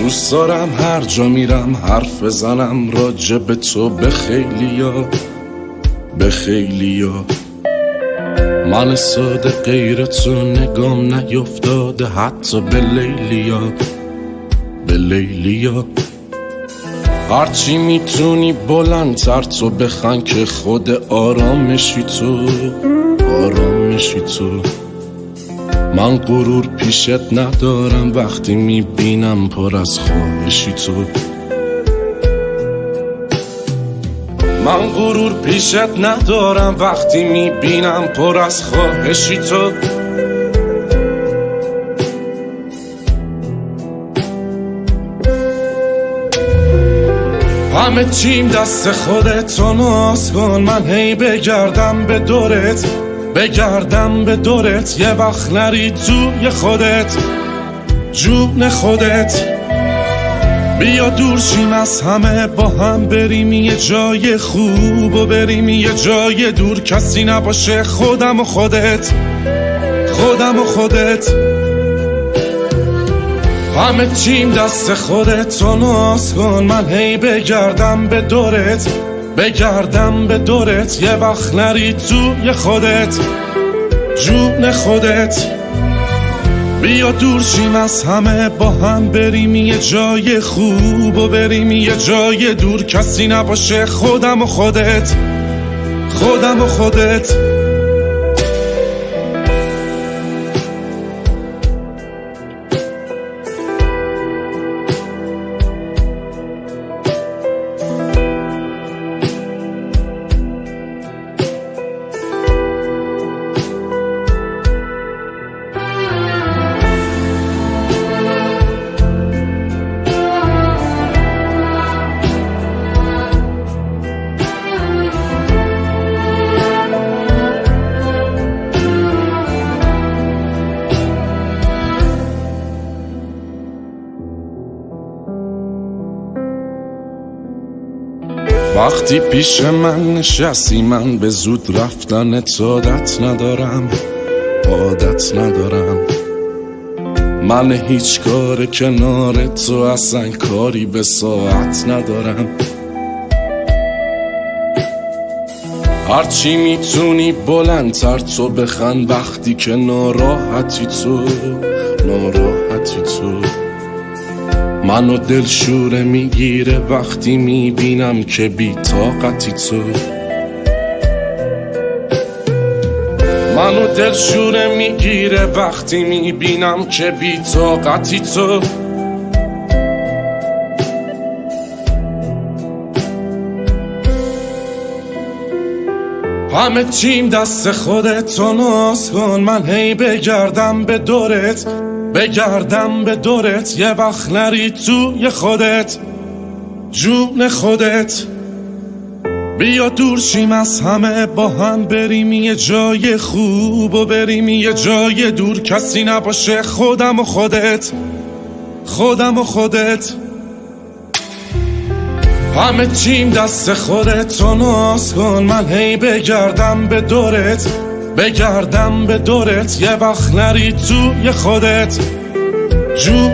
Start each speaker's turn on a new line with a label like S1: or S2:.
S1: دوست دارم هر جا میرم حرف بزنم راجع به تو به خیلیا، به خیلیا. من ساده غیر تو نگام نیفتاده حتی به لیلیا، به لیلیا. هرچی میتونی بلندتر تو بخند که خود آرامشی تو، آرامشی تو. من غرور پیشت ندارم وقتی میبینم پر از خواهشی تو. من غرور پیشت ندارم وقتی میبینم پر از خواهشی تو. همه چیم دست خودت تو ناز کن، من هی بگردم به دورت، بگردم به دورت. یه وقت نری توی خودت، جون خودت. بیا دور شیم از همه، با هم بریم یه جای خوب و بریم یه جای دور. کسی نباشه خودم و خودت، خودم و خودت. همه چیم دست خودت تو ناز کن، من هی بگردم به دورت، بگردم به دورت. یه وقت نری توی خودت، جون خودت. بیا دور شیم از همه، با هم بریم یه جای خوب و بریم یه جای دور. کسی نباشه خودم و خودت، خودم و خودت. وقتی پیش من نشستی من به زود رفتن عادت ندارم، عادت ندارم. من هیچ کار کنار تو اصلا کاری به ساعت ندارم. هرچی میتونی بلندتر تو بخند وقتی که ناراحتی تو، ناراحتی تو. منو دلشوره میگیره وقتی میبینم که بی طاقتی تو. منو دلشوره میگیره وقتی میبینم که بی طاقتی تو. همه چیم دست خودت تو ناز کن، من هی بگردم به دورت، بگردم به دورت. یه وقت نری توی خودت، جون خودت. بیا دور شیم از همه، با هم بریم یه جای خوب و بریم یه جای دور. کسی نباشه خودم و خودت، خودم و خودت. همه چیم دست خودت تو ناز کن، من هی بگردم به دورت، بگردم به دورت. یه وقت نری توی خودت، جون